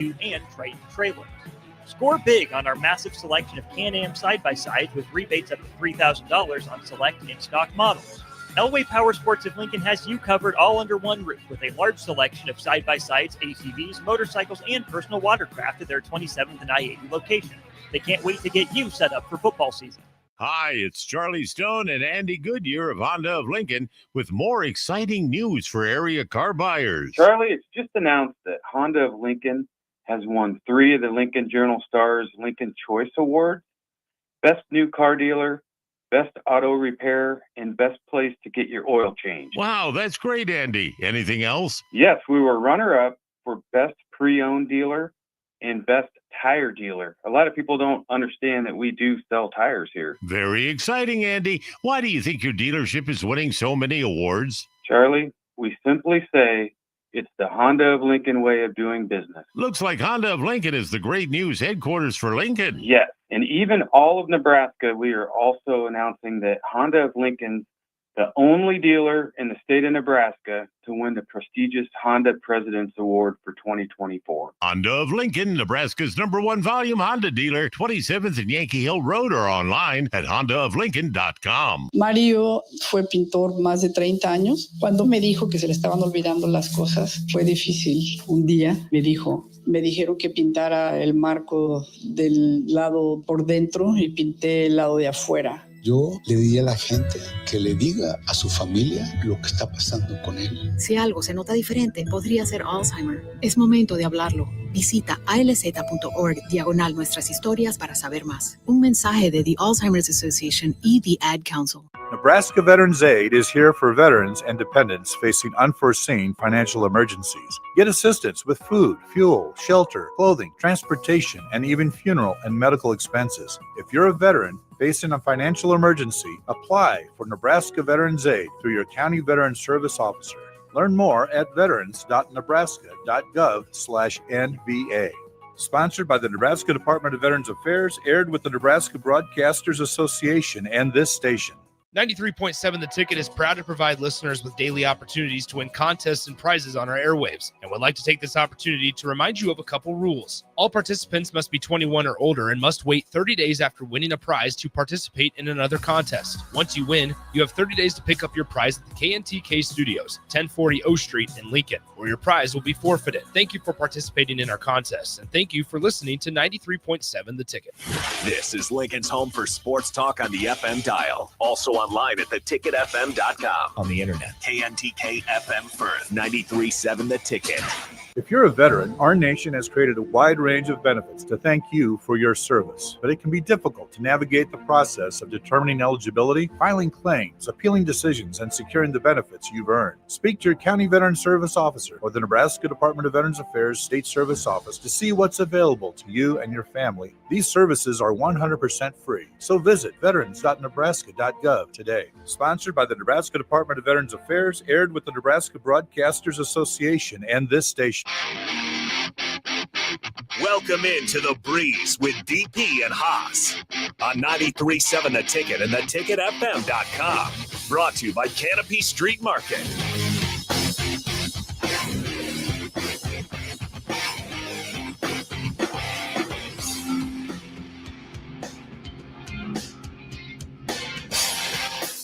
and Triton trailers. Score big on our massive selection of Can-Am side-by-sides with rebates up to $3,000 on select in-stock models. Elway Power Sports of Lincoln has you covered all under one roof with a large selection of side-by-sides, ATVs, motorcycles, and personal watercraft at their 27th and I-80 location. They can't wait to get you set up for football season. Hi, it's Charlie Stone and Andy Goodyear of Honda of Lincoln with more exciting news for area car buyers. Charlie, it's just announced that Honda of Lincoln has won 3 of the Lincoln Journal-Star's Lincoln Choice Awards: Best New Car Dealer, Best Auto Repair, and Best Place to Get Your Oil Changed. Wow, that's great, Andy. Anything else? Yes, we were runner-up for Best Pre-Owned Dealer and Best Tire Dealer. A lot of people don't understand that we do sell tires here. Very exciting, Andy. Why do you think your dealership is winning so many awards? Charlie, we simply say it's the Honda of Lincoln way of doing business. Looks like Honda of Lincoln is the great news headquarters for Lincoln. Yes, and even all of Nebraska, we are also announcing that Honda of Lincoln's the only dealer in the state of Nebraska to win the prestigious Honda President's Award for 2024. Honda of Lincoln, Nebraska's #1 volume Honda dealer, 27th and Yankee Hill Road, or online at hondaoflincoln.com. Mario fue pintor más de 30 años. Cuando me dijo que se le estaban olvidando las cosas, fue difícil. Un día me dijeron que pintara el marco del lado por dentro y pinté el lado de afuera. Yo le diría a la gente que le diga a su familia lo que está pasando con él. Si algo se nota diferente, podría ser Alzheimer. Es momento de hablarlo. Visita alz.org/nuestras historias para saber más. Un mensaje de The Alzheimer's Association y The Ad Council. Nebraska Veterans Aid is here for veterans and dependents facing unforeseen financial emergencies. Get assistance with food, fuel, shelter, clothing, transportation, and even funeral and medical expenses. If you're a veteran facing a financial emergency, apply for Nebraska Veterans Aid through your county veteran service officer. Learn more at veterans.nebraska.gov/NVA. Sponsored by the Nebraska Department of Veterans Affairs, aired with the Nebraska Broadcasters Association and this station. 93.7 The Ticket is proud to provide listeners with daily opportunities to win contests and prizes on our airwaves, and would like to take this opportunity to remind you of a couple rules. All participants must be 21 or older and must wait 30 days after winning a prize to participate in another contest. Once you win, you have 30 days to pick up your prize at the KNTK Studios, 1040 O Street in Lincoln, or your prize will be forfeited. Thank you for participating in our contests, and thank you for listening to 93.7 The Ticket. This is Lincoln's home for sports talk on the FM dial. Also online at theticketfm.com. On the internet. KNTK FM Firth, 93.7 The Ticket. If you're a veteran, our nation has created a wide range of benefits to thank you for your service, but it can be difficult to navigate the process of determining eligibility, filing claims, appealing decisions, and securing the benefits you've earned. Speak to your county veteran service officer or the Nebraska Department of Veterans Affairs State Service Office to see what's available to you and your family. These services are 100% free, so visit veterans.nebraska.gov today. Sponsored by the Nebraska Department of Veterans Affairs, aired with the Nebraska Broadcasters Association and this station. Welcome into The Breeze with DP and Haas on 93.7 The Ticket and theticketfm.com. Brought to you by Canopy Street Market.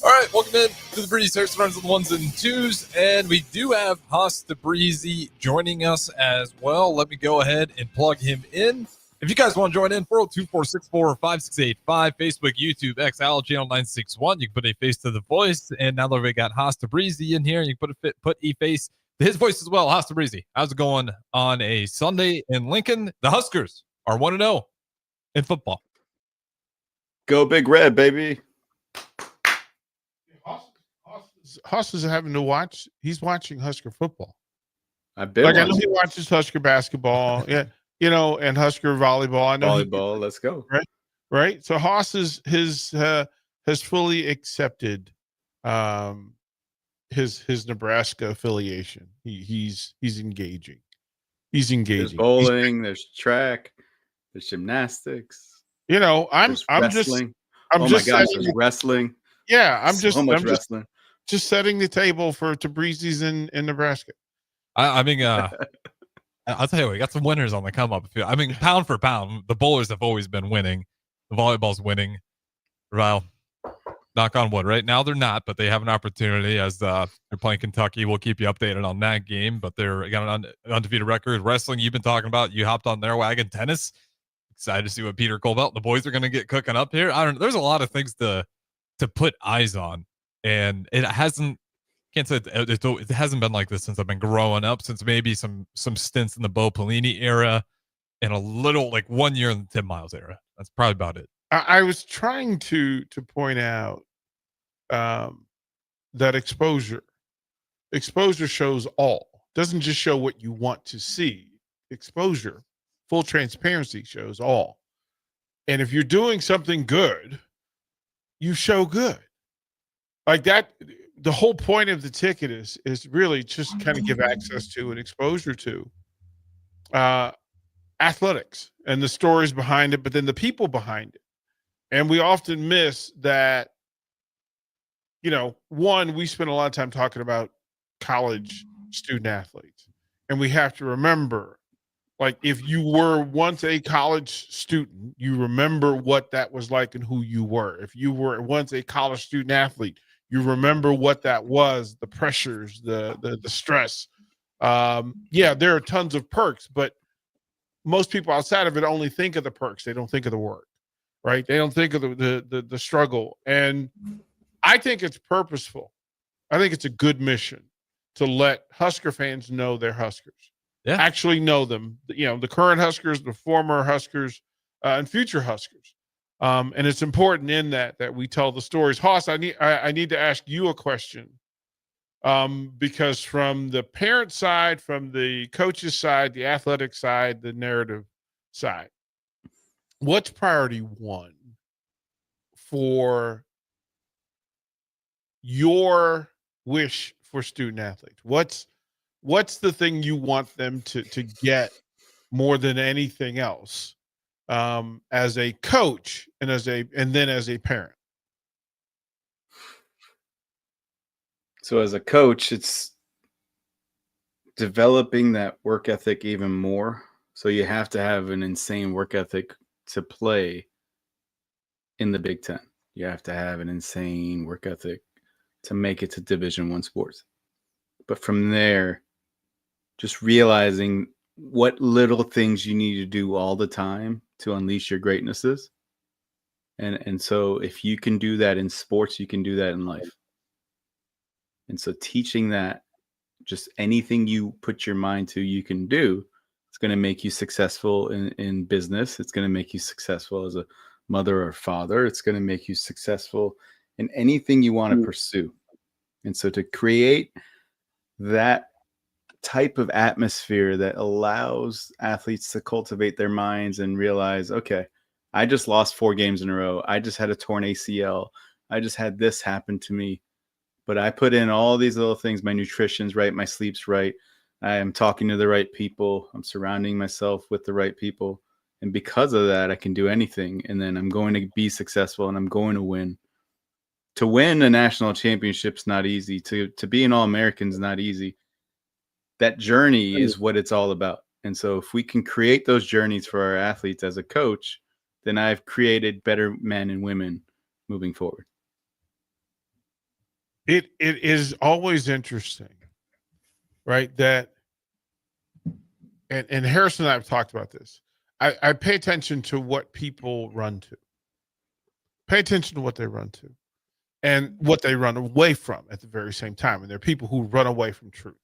All right, welcome in to the Breeze. There's runs on the ones and twos, and we do have Haas Tabrizi joining us as well. Let me go ahead and plug him in. If you guys want to join in, 402-464-5685, Facebook, YouTube, XL, channel 961. You can put a face to the voice, and now that we got Haas Tabrizi in here, you can put a face to his voice as well. Haas Tabrizi, how's it going on a Sunday in Lincoln? The Huskers are 1-0 in football. Go Big Red, baby. Haas is having to watch. He's watching Husker football. I bet. I know he watches Husker basketball. Yeah, and Husker volleyball. I know volleyball. Let's go. Right. So Haas has fully accepted his Nebraska affiliation. He's engaging. He's engaging. There's bowling. There's track. There's gymnastics. I'm wrestling. There's wrestling. Yeah, I'm wrestling. Just setting the table for Tabrizi's in Nebraska. I mean, I'll tell you what, we got some winners on the come up. I mean, pound for pound, the bowlers have always been winning. The volleyball's winning. Well, knock on wood. Right now they're not, but they have an opportunity as they're playing Kentucky. We'll keep you updated on that game, but they're got an undefeated record. Wrestling, you've been talking about. You hopped on their wagon. Tennis, excited to see what Peter Colbelt and the boys are going to get cooking up here. I don't know. There's a lot of things to put eyes on, and it hasn't. Can't say it hasn't been like this since I've been growing up. Since maybe some stints in the Bo Pelini era, and a little like 1 year in the Tim Miles era. That's probably about it. I was trying to point out that exposure shows all. Doesn't just show what you want to see. Exposure, full transparency shows all. And if you're doing something good, you show good. Like that, the whole point of the ticket is really just kind of give access to and exposure to athletics and the stories behind it, but then the people behind it. And we often miss that, one, we spend a lot of time talking about college student athletes. And we have to remember, like, if you were once a college student, you remember what that was like and who you were. If you were once a college student athlete, you remember what that was, the pressures, the stress. Yeah, there are tons of perks, but most people outside of it only think of the perks. They don't think of the work, right? They don't think of the struggle. And I think it's purposeful. I think it's a good mission to let Husker fans know they're Huskers. Yeah. Actually know them, the current Huskers, the former Huskers, and future Huskers. And it's important in that we tell the stories. Hoss, I need to ask you a question, because from the parent side, from the coach's side, the athletic side, the narrative side, what's priority one for your wish for student athletes? What's the thing you want them to get more than anything else, as a coach and then as a parent? So as a coach, it's developing that work ethic even more. So you have to have an insane work ethic to play in the Big Ten. You have to have an insane work ethic to make it to Division I sports. But from there, just realizing what little things you need to do all the time to unleash your greatnesses. And so if you can do that in sports, you can do that in life. And so teaching that, just anything you put your mind to, you can do, it's going to make you successful in business. It's going to make you successful as a mother or father. It's going to make you successful in anything you want to pursue. And so to create that type of atmosphere that allows athletes to cultivate their minds and realize, okay, I just lost 4 games in a row. I just had a torn ACL. I just had this happen to me. But I put in all these little things. My nutrition's right. My sleep's right. I am talking to the right people. I'm surrounding myself with the right people. And because of that, I can do anything. And then I'm going to be successful and I'm going to win. To win a national championship's not easy. To be an All-American is not easy. That journey is what it's all about. And so if we can create those journeys for our athletes as a coach, then I've created better men and women moving forward. It is always interesting, right? That, and Harrison and I have talked about this. I pay attention to what people run to. Pay attention to what they run to and what they run away from at the very same time. And there are people who run away from truth.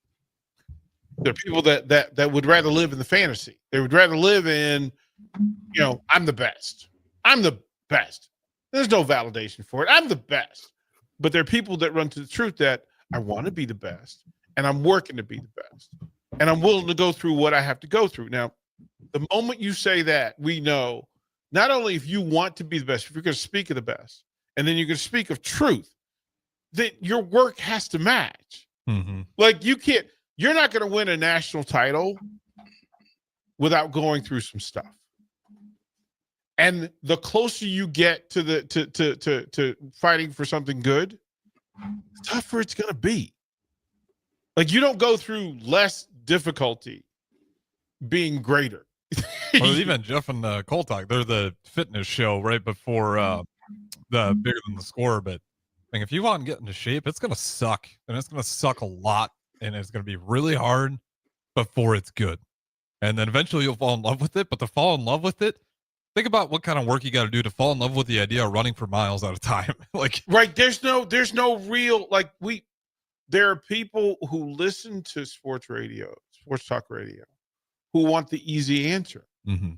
There are people that would rather live in the fantasy. They would rather live in, I'm the best. I'm the best. There's no validation for it. I'm the best. But there are people that run to the truth that I want to be the best and I'm working to be the best and I'm willing to go through what I have to go through. Now, the moment you say that, we know not only if you want to be the best, if you're going to speak of the best, and then you're going to speak of truth, that your work has to match. Mm-hmm. Like you're not going to win a national title without going through some stuff. And the closer you get to to fighting for something good, the tougher it's going to be. Like you don't go through less difficulty being greater. Or even Jeff and Cole Talk, they're the fitness show right before the Bigger Than the Score. But if you want to get into shape, it's going to suck. And it's going to suck a lot. And it's going to be really hard before it's good. And then eventually you'll fall in love with it. But to fall in love with it, think about what kind of work you got to do to fall in love with the idea of running for miles at a time. Right. There's no real, there are people who listen to sports talk radio, who want the easy answer. Mm-hmm.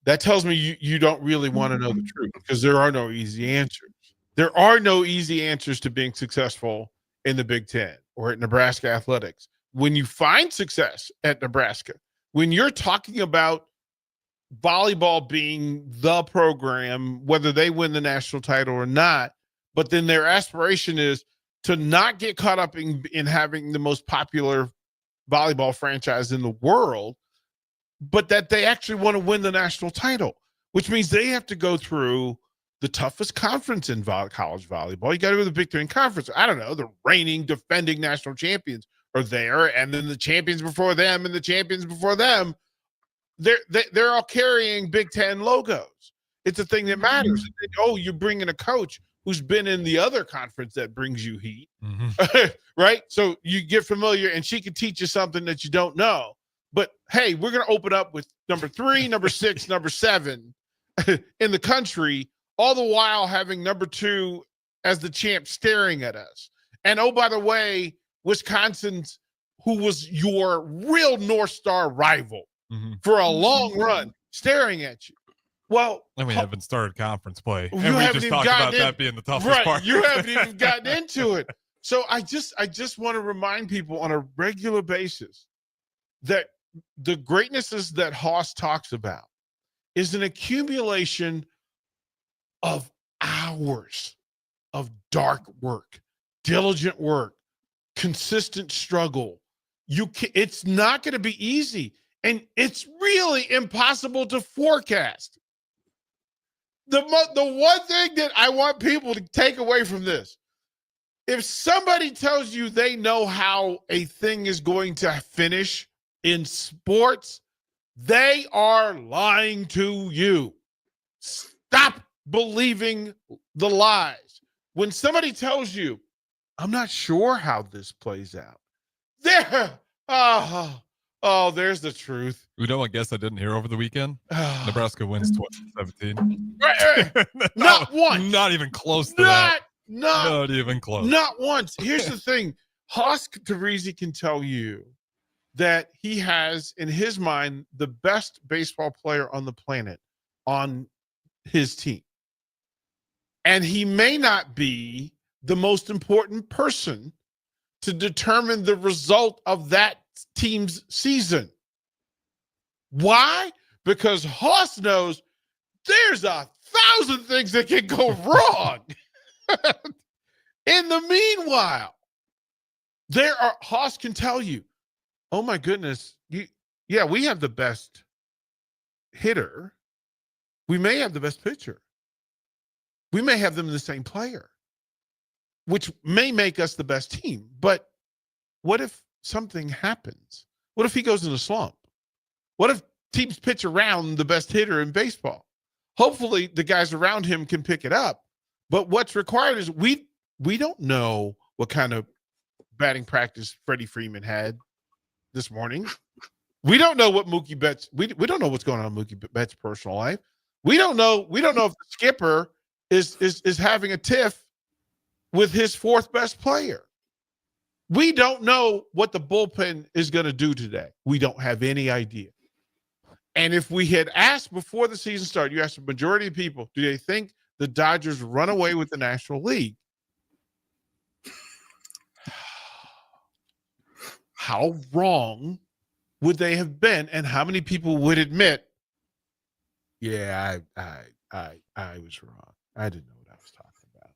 That tells me you don't really want to know the truth, because there are no easy answers. There are no easy answers to being successful in the Big Ten or at Nebraska athletics. When you find success at Nebraska, when you're talking about volleyball being the program, whether they win the national title or not, but then their aspiration is to not get caught up in having the most popular volleyball franchise in the world, but that they actually want to win the national title, which means they have to go through the toughest conference in college volleyball. You got to go to the Big Ten Conference. I don't know. The reigning, defending national champions are there, and then the champions before them and the champions before them, they're all carrying Big Ten logos. It's a thing that matters. Oh, you bring in a coach who's been in the other conference that brings you heat, right? So you get familiar, and she can teach you something that you don't know. But hey, we're going to open up with number 3, number 6, number 7 in the country, all the while having number 2 as the champ staring at us. And oh, by the way, Wisconsin's, who was your real North Star rival for a long run, staring at you. Well, and we haven't started conference play. You And we haven't just even talked gotten about in, that being the toughest part. You haven't even gotten into it. So I just want to remind people on a regular basis that the greatnesses that Haas talks about is an accumulation of hours of dark work, diligent work, consistent struggle. It's not going to be easy, and it's really impossible to forecast. The one thing that I want people to take away from this, if somebody tells you they know how a thing is going to finish in sports, they are lying to you. Stop believing the lies. When somebody tells you, I'm not sure how this plays out, there's the truth. You know what guess I didn't hear over the weekend? Nebraska wins 2017. Right. Not once. Not even close to that. Not even close. Not once. Here's the thing. Haas Tabrizi can tell you that he has, in his mind, the best baseball player on the planet on his team. And he may not be the most important person to determine the result of that team's season. Why? Because Haas knows there's 1,000 things that can go wrong. In the meanwhile, Haas can tell you, oh my goodness, we have the best hitter. We may have the best pitcher. We may have them in the same player, which may make us the best team. But what if something happens? What if he goes in a slump? What if teams pitch around the best hitter in baseball? Hopefully the guys around him can pick it up. But what's required is we don't know what kind of batting practice Freddie Freeman had this morning. We don't know what Mookie Betts, we don't know what's going on in Mookie Betts' personal life. We don't know if the skipper is having a tiff with his fourth best player. We don't know what the bullpen is going to do today. We don't have any idea. And if we had asked before the season started, you asked the majority of people, do they think the Dodgers run away with the National League? How wrong would they have been? And how many people would admit, yeah, I was wrong. I didn't know what I was talking about.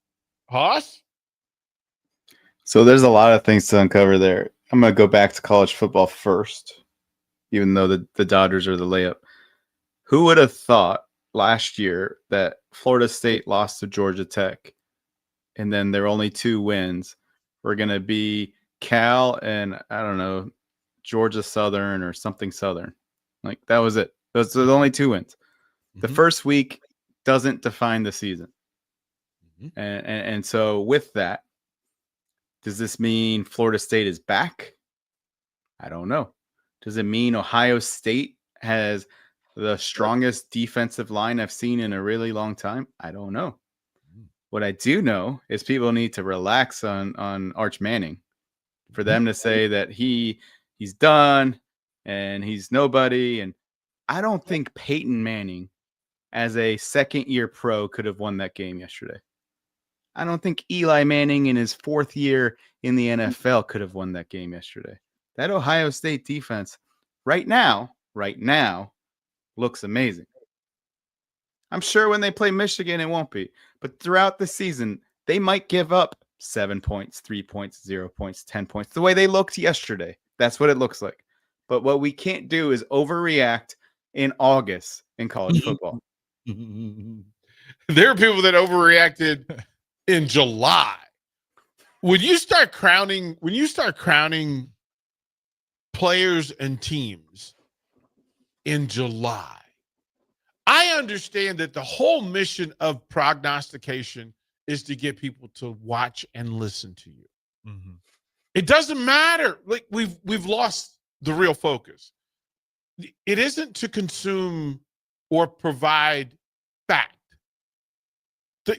Haas? So there's a lot of things to uncover there. I'm going to go back to college football first, even though the Dodgers are the layup. Who would have thought last year that Florida State lost to Georgia Tech, and then their only 2 wins were going to be Cal and, I don't know, Georgia Southern or something Southern. Like that was it. Those are the only 2 wins. The first week doesn't define the season. And so with that, does this mean Florida State is back? I don't know. Does it mean Ohio State has the strongest defensive line I've seen in a really long time? I don't know. What I do know is people need to relax on Arch Manning for them to say that he's done and he's nobody. And I don't think Peyton Manning as a second-year pro could have won that game yesterday. I don't think Eli Manning in his 4th year in the NFL could have won that game yesterday. That Ohio State defense right now looks amazing. I'm sure when they play Michigan, it won't be. But throughout the season, they might give up 7 points, 3 points, 0 points, 10 points. The way they looked yesterday, that's what it looks like. But what we can't do is overreact in August in college football. There are people that overreacted in July. When you start crowning players and teams in July, I understand that the whole mission of prognostication is to get people to watch and listen to you. It doesn't matter. Like we've lost the real focus. It isn't to consume or provide fact.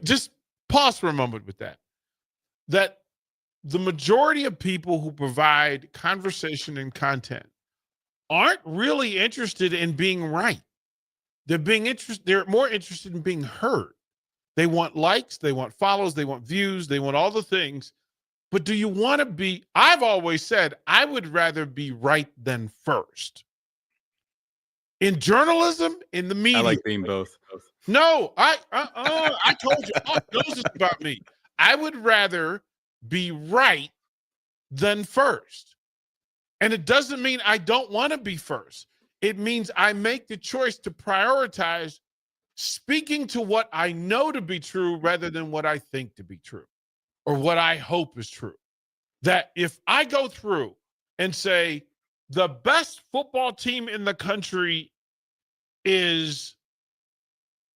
Just pause for a moment with that. That the majority of people who provide conversation and content aren't really interested in being right. They're more interested in being heard. They want likes, they want follows, they want views, they want all the things. But do you want to be, I've always said, I would rather be right than first. In journalism, in the media. I like being both. No, I told you, all knows this about me. I would rather be right than first. And it doesn't mean I don't want to be first. It means I make the choice to prioritize speaking to what I know to be true rather than what I think to be true or what I hope is true. That if I go through and say the best football team in the country is,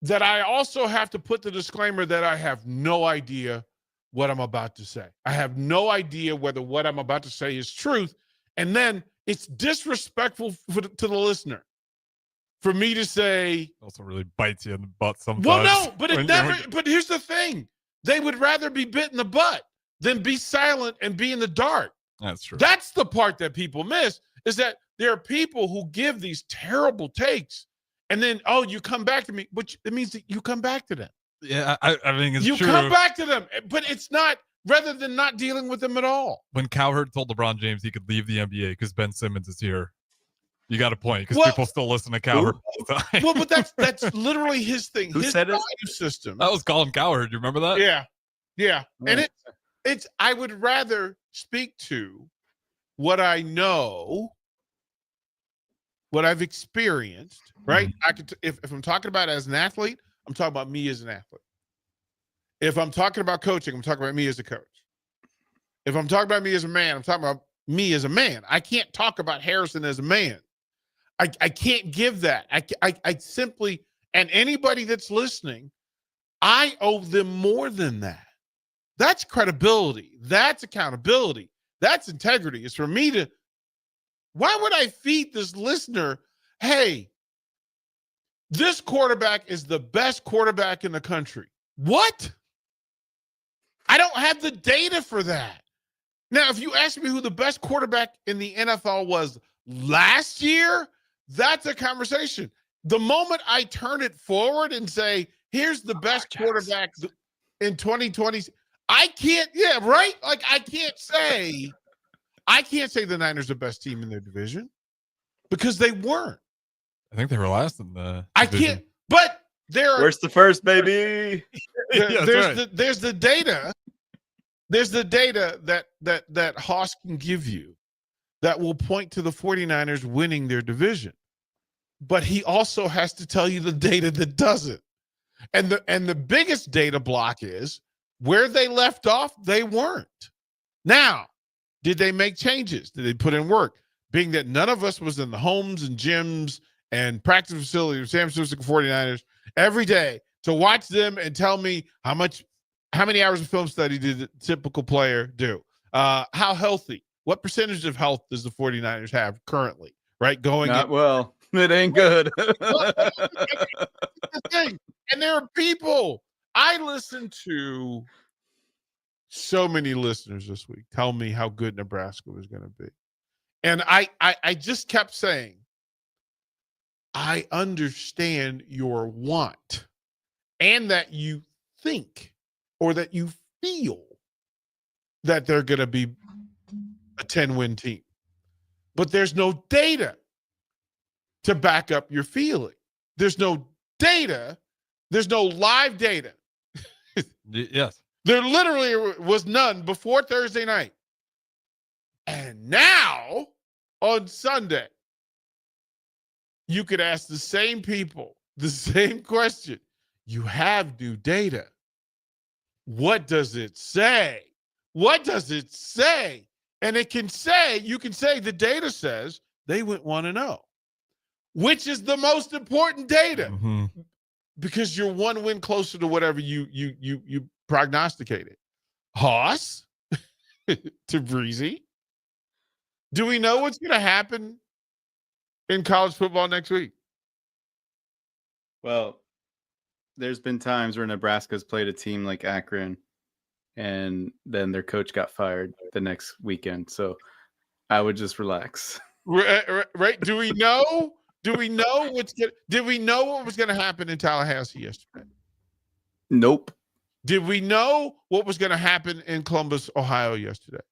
that I also have to put the disclaimer that I have no idea what I'm about to say. I have no idea whether what I'm about to say is truth. And then it's disrespectful to the listener for me to say. Also really bites you in the butt sometimes. Well, no, but it never, but here's the thing. They would rather be bit in the butt than be silent and be in the dark. That's true. That's the part that people miss, is that there are people who give these terrible takes and then, oh, you come back to me, which it means that you come back to them. Yeah, I think it's true. You come back to them, but it's not, rather than not dealing with them at all. When Cowherd told LeBron James he could leave the NBA because Ben Simmons is here, you got a point, because people still listen to Cowherd all the time. Well, but that's literally his thing. Who his said it? value system. That was Colin Cowherd. You remember that? Yeah. And it's I would rather speak to what I know, what I've experienced, right? I could if I'm talking about it as an athlete, I'm talking about me as an athlete. If I'm talking about coaching, I'm talking about me as a coach. If I'm talking about me as a man, I'm talking about me as a man. I can't talk about Harrison as a man. I can't give that. I simply, and anybody that's listening, I owe them more than that. That's credibility. That's accountability. That's integrity. It's for me to, why would I feed this listener, hey, this quarterback is the best quarterback in the country? What? I don't have the data for that. Now, if you ask me who the best quarterback in the NFL was last year, that's a conversation. The moment I turn it forward and say, here's the best quarterback in 2020, I can't, right? Like I can't say the Niners are the best team in their division because they weren't. I think they were last in the I division. can't, but Where's the first, baby? There's the data. There's the data that Haas can give you that will point to the 49ers winning their division. But he also has to tell you the data that doesn't. And the biggest data block is where they left off, they weren't. Now, did they make changes? Did they put in work? Being that none of us was in the homes and gyms and practice facility of San Francisco 49ers every day to watch them and tell me how many hours of film study did a typical player do? How healthy? What percentage of health does the 49ers have currently? Right? Well. It ain't good. The thing. And there are people. I listened to so many listeners this week tell me how good Nebraska was going to be. And I just kept saying, I understand your want and that you think or that you feel that they're going to be a 10-win team. But there's no data to back up your feeling. There's no data. There's no live data. Yes. There literally was none before Thursday night. And now, on Sunday, you could ask the same people the same question. You have new data. What does it say? What does it say? And you can say the data says they went 1-0, which is the most important data because you're one win closer to whatever you prognosticated. Haas, Tabrizi, do we know what's going to happen in college football next week? Well, there's been times where Nebraska's played a team like Akron, and then their coach got fired the next weekend. So I would just relax. Right? Do we know? Did we know what was going to happen in Tallahassee yesterday? Nope. Did we know what was going to happen in Columbus, Ohio yesterday?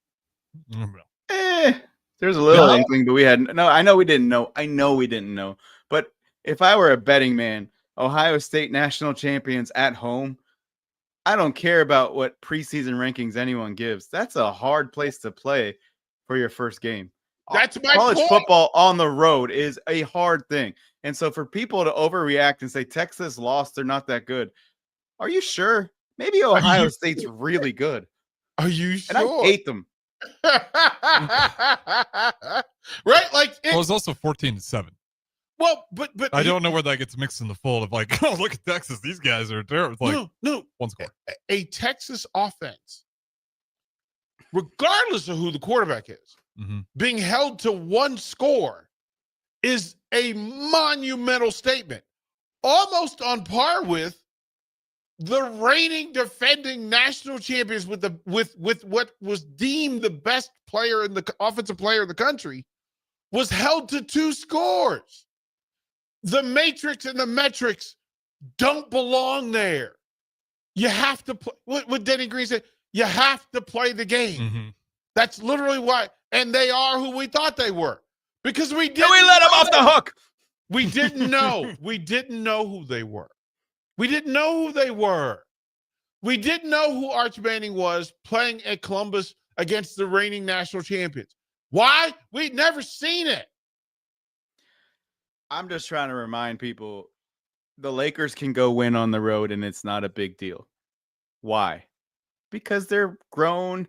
There's a little inkling, but I know we didn't know. But if I were a betting man, Ohio State national champions at home, I don't care about what preseason rankings anyone gives. That's a hard place to play for your first game. That's my college point. Football on the road is a hard thing. And so for people to overreact and say Texas lost, they're not that good. Are you sure? Maybe Ohio State's really good. Are you sure? And I hate them. Right? Like it was also 14-7. Well, but I don't know where that gets mixed in the fold of like, oh, look at Texas. These guys are terrible. Like, no. One score. A Texas offense, regardless of who the quarterback is, being held to one score is a monumental statement, almost on par with the reigning defending national champions with what was deemed the best player in the offensive player in the country was held to 2 scores. The matrix and the metrics don't belong there. You have to play what Denny Green said. You have to play the game. That's literally why. And they are who we thought they were because we didn't. And we let them off the hook. We didn't know. We didn't know who they were. We didn't know who they were. We didn't know who Arch Manning was playing at Columbus against the reigning national champions. Why? We'd never seen it. I'm just trying to remind people the Lakers can go win on the road and it's not a big deal. Why? Because they're grown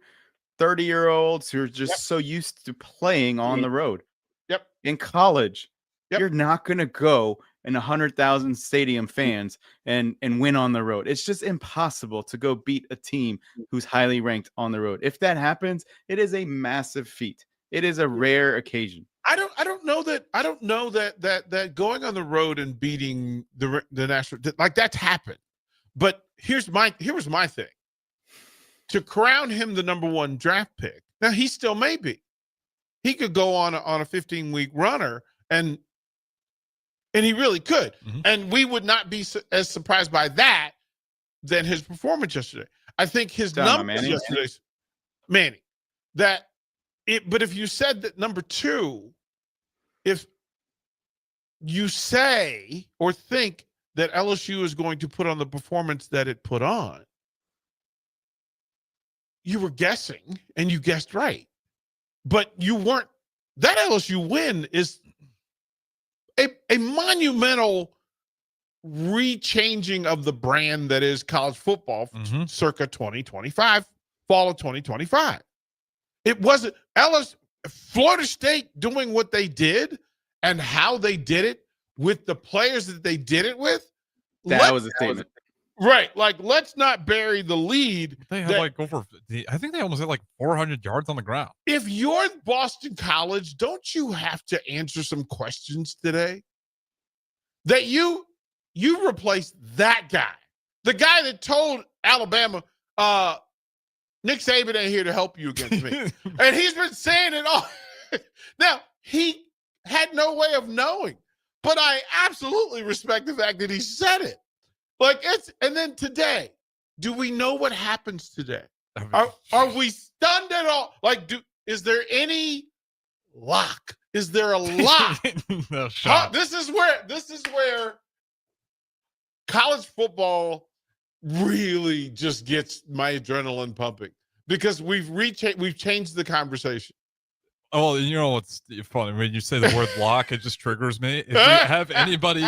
30-year-olds who are just so used to playing on the road. Yep. In college, you're not going to go in 100,000 stadium fans and win on the road. It's just impossible to go beat a team who's highly ranked on the road. If that happens, it is a massive feat. It is a rare occasion. I don't know that going on the road and beating the national, like, that's happened. But here was my thing. To crown him the number 1 draft pick. Now he still may be. He could go on a 15-week runner and he really could. And we would not be as surprised by that than his performance yesterday. I think his numbers yesterday, Manning, but if you said that number 2, if you say or think that LSU is going to put on the performance that it put on, you were guessing and you guessed right. But you weren't. That LSU win is a monumental rechanging of the brand that is college football circa 2025, fall of 2025. It wasn't Florida State doing what they did and how they did it with the players that they did it with, That was a statement. Right. Like, let's not bury the lead. They had I think they almost had like 400 yards on the ground. If you're Boston College, don't you have to answer some questions today? That you replaced that guy, the guy that told Alabama, Nick Saban ain't here to help you against me. And he's been saying it all. Now, he had no way of knowing, but I absolutely respect the fact that he said it. Like, and then today, do we know what happens today? Are we stunned at all? Like, is there any lock? Is there a lock? No shot. This is where college football really just gets my adrenaline pumping, because we've changed the conversation. Oh, you know what's funny? When you say the word lock, it just triggers me. If you have anybody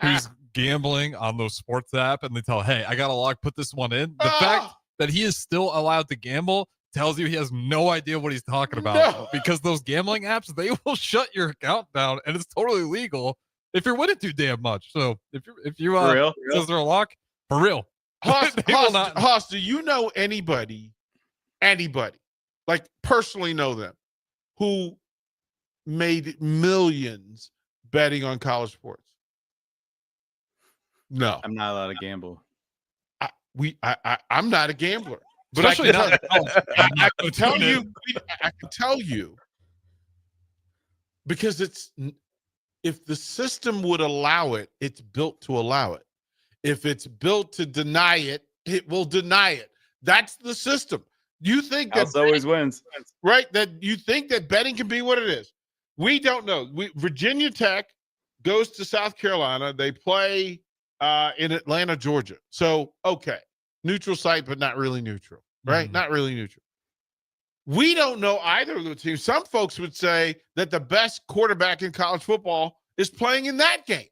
who's gambling on those sports app and they tell, hey, I got a lock, put this one in. The fact that he is still allowed to gamble tells you he has no idea what he's talking about, because those gambling apps, they will shut your account down, and it's totally legal if you're winning too damn much. So if you For real? says they're a lock, for real. Hoss, do you know anybody, like personally know them, who made millions betting on college sports? No, I'm not allowed to gamble. I'm not a gambler, but I can tell you because if the system would allow it, it's built to allow it. If it's built to deny it, it will deny it. That's the system. You think that always wins, right? That you think that betting can be what it is. We don't know. Virginia Tech goes to South Carolina. They play in Atlanta, Georgia. So, okay, neutral site, but not really neutral, right? Mm-hmm. Not really neutral. We don't know either of the teams. Some folks would say that the best quarterback in college football is playing in that game.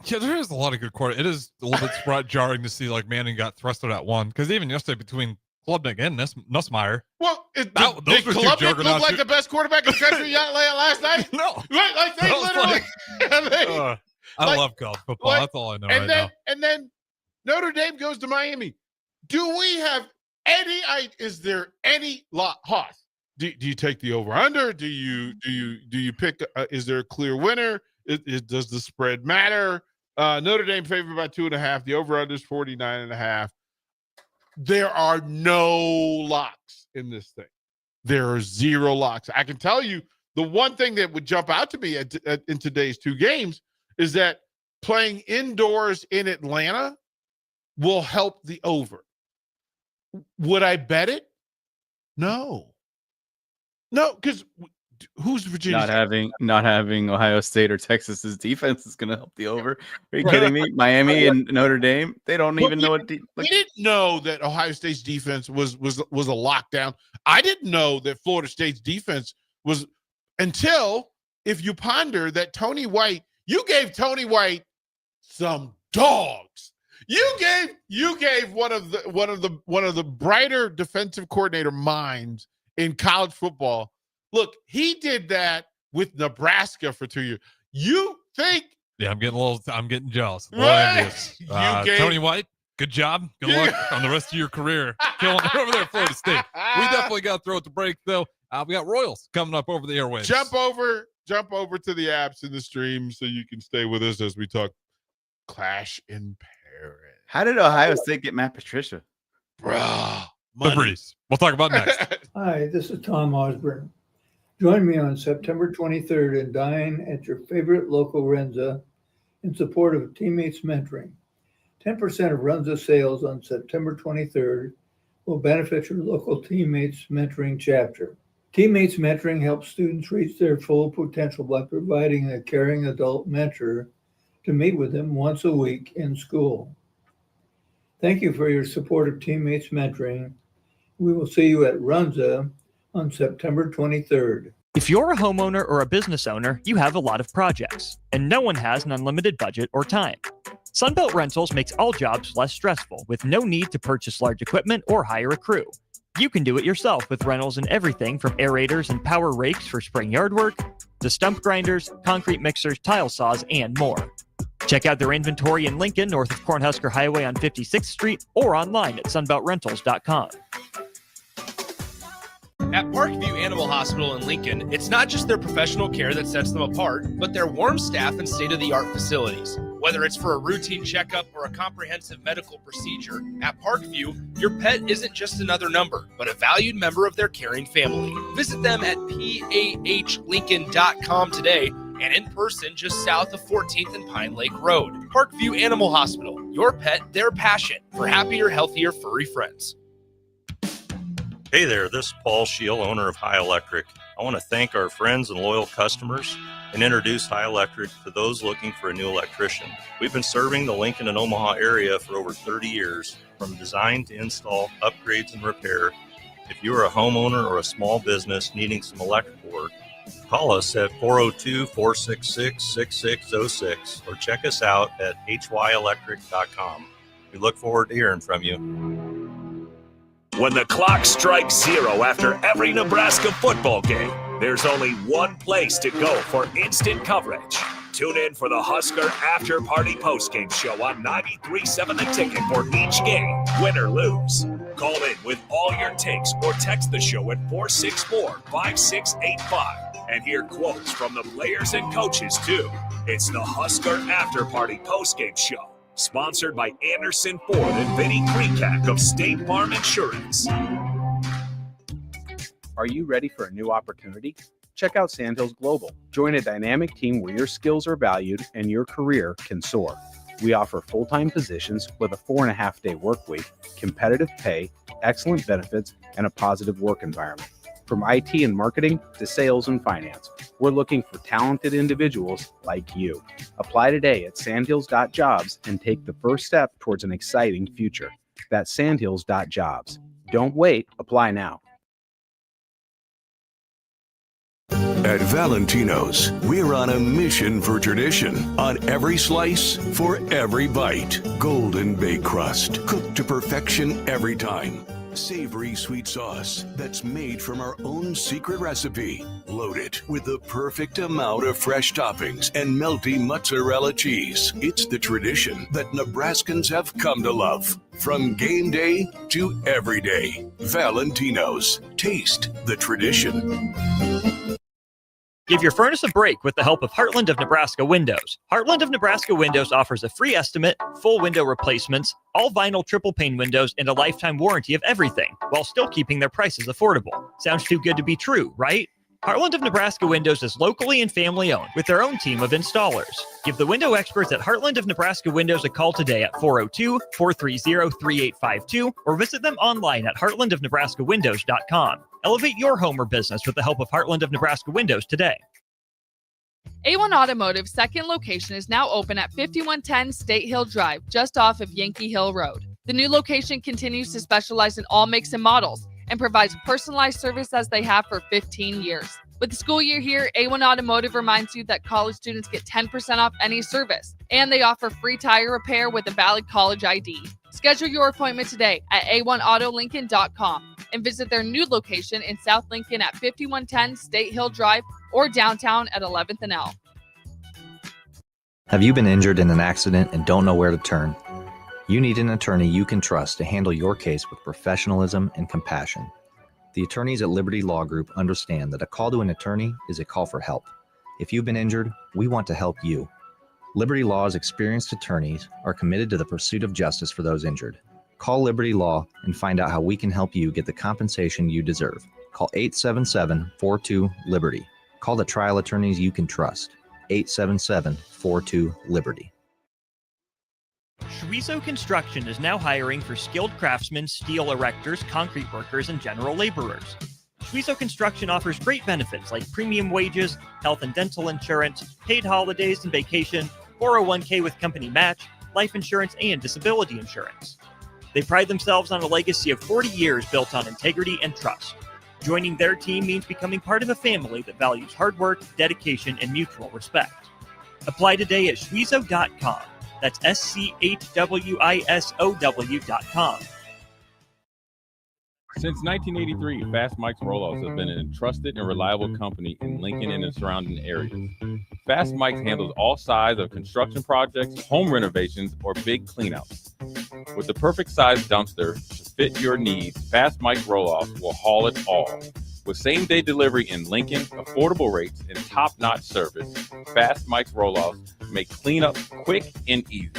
Yeah, there is a lot of good quarter. It is a little bit jarring to see like Manning got thrusted at one, because even yesterday between Klubnik and Nussmeier. Well, those did were two Klubnik juggernauts. look like the best quarterback in the country last night? No, right? Like they literally. I love college football. That's all I know now. And then Notre Dame goes to Miami. Do we have any? Is there any lot? Hoss, do you take the over under? Do you pick? Is there a clear winner? Does the spread matter? Notre Dame favored by 2.5. The over under is 49.5. There are no locks in this thing. There are zero locks. I can tell you the one thing that would jump out to me in today's two games is that playing indoors in Atlanta will help the over. Would I bet it? No, because who's Virginia? Not having Ohio State or Texas's defense is going to help the over. Are you kidding me? Miami and Notre Dame, they don't even know what. We didn't know that Ohio State's defense was a lockdown. I didn't know that Florida State's defense was, until if you ponder that you gave Tony White some dogs. You gave one of the brighter defensive coordinator minds in college football. Look, he did that with Nebraska for 2 years. You think? Yeah, I'm getting jealous. Right. Tony White, good job. Good luck on the rest of your career. Killing it over there at Florida State. We definitely got to throw it to break, though. We got Royals coming up over the airwaves. Jump over to the apps in the stream so you can stay with us as we talk Clash in Paris. How did Ohio State get Matt Patricia? Bruh. The Breeze. We'll talk about next. Hi, this is Tom Osborne. Join me on September 23rd and dine at your favorite local Renza in support of Teammates Mentoring. 10% of Renza sales on September 23rd will benefit your local Teammates Mentoring chapter. Teammates Mentoring helps students reach their full potential by providing a caring adult mentor to meet with them once a week in school. Thank you for your support of Teammates Mentoring. We will see you at Runza on September 23rd. If you're a homeowner or a business owner, you have a lot of projects, and no one has an unlimited budget or time. Sunbelt Rentals makes all jobs less stressful with no need to purchase large equipment or hire a crew. You can do it yourself with rentals and everything from aerators and power rakes for spring yard work to stump grinders, concrete mixers, tile saws, and more. Check out their inventory in Lincoln, north of Cornhusker Highway on 56th Street, or online at sunbeltrentals.com. At Parkview Animal Hospital in Lincoln, it's not just their professional care that sets them apart, but their warm staff and state-of-the-art facilities. Whether it's for a routine checkup or a comprehensive medical procedure, at Parkview, your pet isn't just another number, but a valued member of their caring family. Visit them at pahlincoln.com today and in person just south of 14th and Pine Lake Road. Parkview Animal Hospital, your pet, their passion, for happier, healthier, furry friends. Hey there, this is Paul Scheel, owner of High Electric. I want to thank our friends and loyal customers and introduce High Electric to those looking for a new electrician. We've been serving the Lincoln and Omaha area for over 30 years, from design to install, upgrades, and repair. If you are a homeowner or a small business needing some electrical work, call us at 402-466-6606 or check us out at hyelectric.com. We look forward to hearing from you. When the clock strikes 0 after every Nebraska football game, there's only one place to go for instant coverage. Tune in for the Husker After Party Postgame Show on 93.7 The Ticket for each game, win or lose. Call in with all your takes or text the show at 464-5685 and hear quotes from the players and coaches too. It's the Husker After Party Postgame Show, sponsored by Anderson Ford and Vinnie Krekak of State Farm Insurance. Are you ready for a new opportunity? Check out Sandhills Global. Join a dynamic team where your skills are valued and your career can soar. We offer full-time positions with a 4.5-day work week, competitive pay, excellent benefits, and a positive work environment. From IT and marketing to sales and finance, we're looking for talented individuals like you. Apply today at sandhills.jobs and take the first step towards an exciting future. That's sandhills.jobs. Don't wait, apply now. At Valentino's, we're on a mission for tradition. On every slice, for every bite. Golden baked crust, cooked to perfection every time. Savory sweet sauce that's made from our own secret recipe. Loaded with the perfect amount of fresh toppings and melty mozzarella cheese. It's the tradition that Nebraskans have come to love. From game day to every day. Valentino's. Taste the tradition. Give your furnace a break with the help of Heartland of Nebraska Windows. Heartland of Nebraska Windows offers a free estimate, full window replacements, all vinyl triple pane windows, and a lifetime warranty of everything, while still keeping their prices affordable. Sounds too good to be true, right? Heartland of Nebraska Windows is locally and family owned with their own team of installers. Give the window experts at Heartland of Nebraska Windows a call today at 402-430-3852 or visit them online at heartlandofnebraskawindows.com. Elevate your home or business with the help of Heartland of Nebraska Windows today. A1 Automotive's second location is now open at 5110 State Hill Drive, just off of Yankee Hill Road. The new location continues to specialize in all makes and models and provides personalized service as they have for 15 years. With the school year here, A1 Automotive reminds you that college students get 10% off any service, and they offer free tire repair with a valid college ID. Schedule your appointment today at a1autolincoln.com and visit their new location in South Lincoln at 5110 State Hill Drive or downtown at 11th and L. Have you been injured in an accident and don't know where to turn? You need an attorney you can trust to handle your case with professionalism and compassion. The attorneys at Liberty Law Group understand that a call to an attorney is a call for help. If you've been injured, we want to help you. Liberty Law's experienced attorneys are committed to the pursuit of justice for those injured. Call Liberty Law and find out how we can help you get the compensation you deserve. Call 877-42-LIBERTY. Call the trial attorneys you can trust. 877-42-LIBERTY. Schweizo Construction is now hiring for skilled craftsmen, steel erectors, concrete workers, and general laborers. Schweizo Construction offers great benefits like premium wages, health and dental insurance, paid holidays and vacation, 401k with company match, life insurance, and disability insurance. They pride themselves on a legacy of 40 years built on integrity and trust. Joining their team means becoming part of a family that values hard work, dedication, and mutual respect. Apply today at schweizo.com. That's schwisow.com. Since 1983, Fast Mike's Roll-Offs have been a trusted and reliable company in Lincoln and its surrounding areas. Fast Mike's handles all sides of construction projects, home renovations, or big cleanouts. With the perfect size dumpster to fit your needs, Fast Mike's Roll-Offs will haul it all. With same-day delivery in Lincoln, affordable rates, and top-notch service, Fast Mike's Roll-Offs make cleanup quick and easy.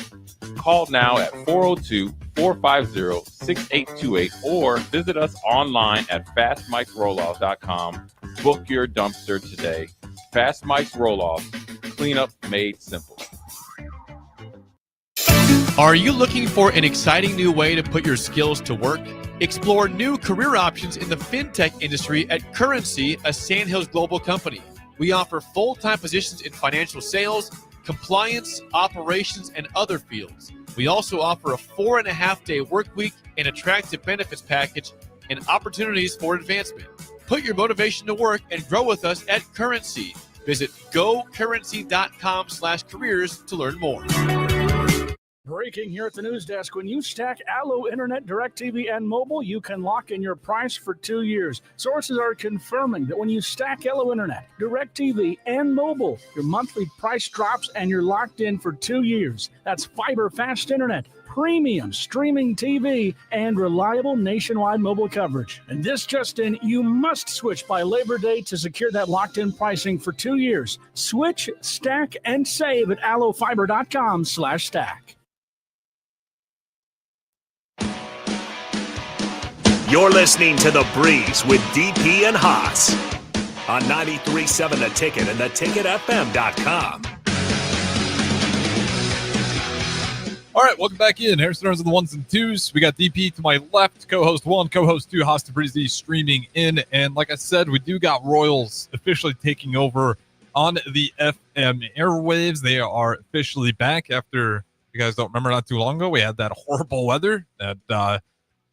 Call now at 402-450-6828 or visit us online at fastmikesrolloff.com. Book your dumpster today. Fast Mike's Roll-Off, cleanup made simple. Are you looking for an exciting new way to put your skills to work? Explore new career options in the fintech industry at Currency, a Sandhills Global company. We offer full-time positions in financial sales, compliance, operations, and other fields. We also offer a 4.5-day work week, an attractive benefits package, and opportunities for advancement. Put your motivation to work and grow with us at Currency. Visit gocurrency.com/careers to learn more. Breaking here at the news desk. When you stack Allo Internet, DirecTV, and mobile, you can lock in your price for 2 years. Sources are confirming that when you stack Allo Internet, DirecTV, and mobile, your monthly price drops and you're locked in for 2 years. That's fiber fast internet, premium streaming TV, and reliable nationwide mobile coverage. And this just in, you must switch by Labor Day to secure that locked-in pricing for 2 years. Switch, stack, and save at allofiber.com/stack. You're listening to The Breeze with DP and Haas on 93.7 The Ticket and theticketfm.com. All right, welcome back in. Harrison Owens of the ones and twos. We got DP to my left, co-host 1, co-host 2, Haas Tabrizi streaming in. And like I said, we do got Royals officially taking over on the FM airwaves. They are officially back after, you guys don't remember, not too long ago, we had that horrible weather that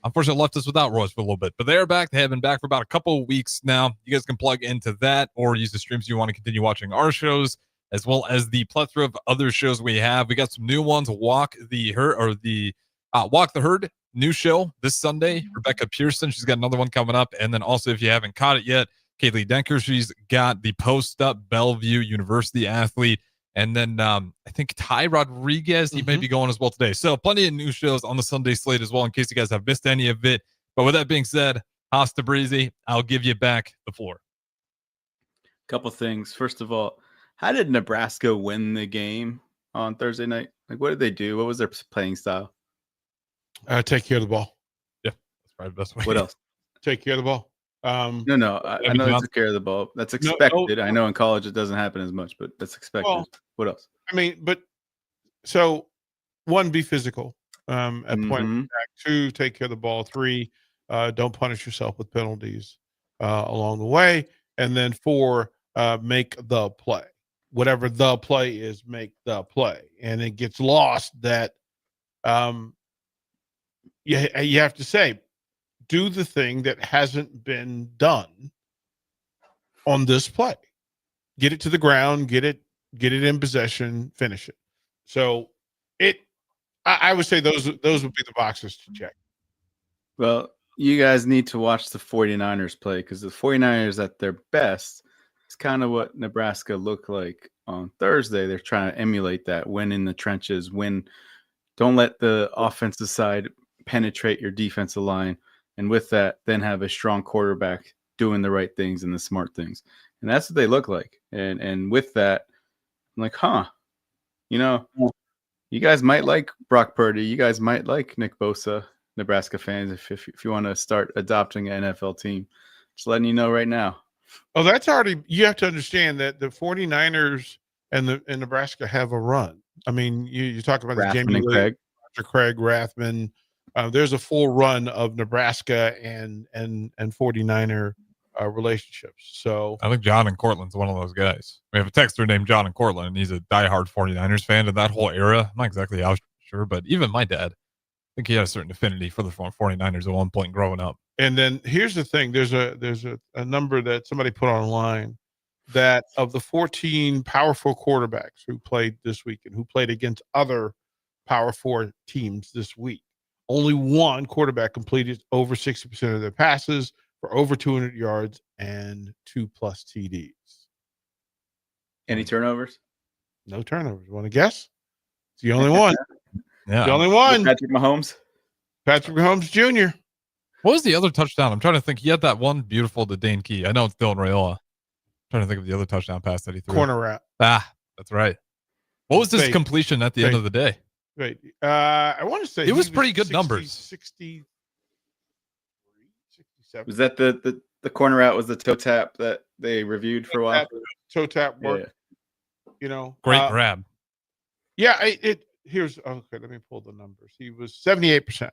unfortunately left us without Royals for a little bit. But they are back. They have been back for about a couple of weeks now. You guys can plug into that or use the streams if you want to continue watching our shows, as well as the plethora of other shows we have. We got some new ones. Walk the Herd new show this Sunday. Rebecca Pearson, she's got another one coming up. And then also, if you haven't caught it yet, Kaylee Denker, she's got the Post Up Bellevue University athlete. And then I think Ty Rodriguez, he may be going as well today. So plenty of new shows on the Sunday slate as well, in case you guys have missed any of it. But with that being said, Haas Tabrizi, I'll give you back the floor. Couple things. First of all, how did Nebraska win the game on Thursday night? Like, what did they do? What was their playing style? Take care of the ball. Yeah, that's probably the best way. What else? Take care of the ball. I know they took care of the ball. That's expected. I know in college it doesn't happen as much, but that's expected. Well, what else? I mean, but so 1, be physical at point of attack. 2, take care of the ball. 3, don't punish yourself with penalties along the way. And then 4, make the play. Whatever the play is, make the play. And it gets lost that you have to say, do the thing that hasn't been done on this play. Get it to the ground, get it in possession, finish it. So I would say those would be the boxes to check. Well, you guys need to watch the 49ers play, because the 49ers at their best is kind of what Nebraska looked like on Thursday. They're trying to emulate that, win in the trenches, don't let the offensive side penetrate your defensive line. And with that, then have a strong quarterback doing the right things and the smart things. And that's what they look like. And with that, I'm like, you guys might like Brock Purdy. You guys might like Nick Bosa, Nebraska fans, if you want to start adopting an NFL team. Just letting you know right now. Oh, that's already – you have to understand that the 49ers and Nebraska have a run. I mean, you talk about the Jamie Lee, Craig Rathman. There's a full run of Nebraska and 49er relationships. So I think John in Cortland's one of those guys. We have a texter named John in Cortland, and he's a diehard 49ers fan. And that whole era, I'm not exactly sure, but even my dad, I think he had a certain affinity for the 49ers at one point growing up. And then here's the thing: there's a number that somebody put online that of the 14 Power 4 quarterbacks who played this week and who played against other Power 4 teams this week, Only one quarterback completed over 60% of their passes for over 200 yards and 2+ TDs. Any turnovers? No turnovers. Want to guess? It's the only one. Yeah. The only one. Patrick Mahomes. Patrick Mahomes Jr. What was the other touchdown? I'm trying to think. He had that one beautiful to Dane Key. I know it's Dylan Raiola. I'm trying to think of the other touchdown pass that he threw. Corner route. Ah, that's right. What was his Fake. completion at the end Fake. of the day? Right. I want to say It was pretty good numbers. 63, 67. Was that the corner out was the toe tap that they reviewed for a while? Toe tap work. Yeah. You know. Great grab. Yeah. Here's okay. Let me pull the numbers. He was 78%.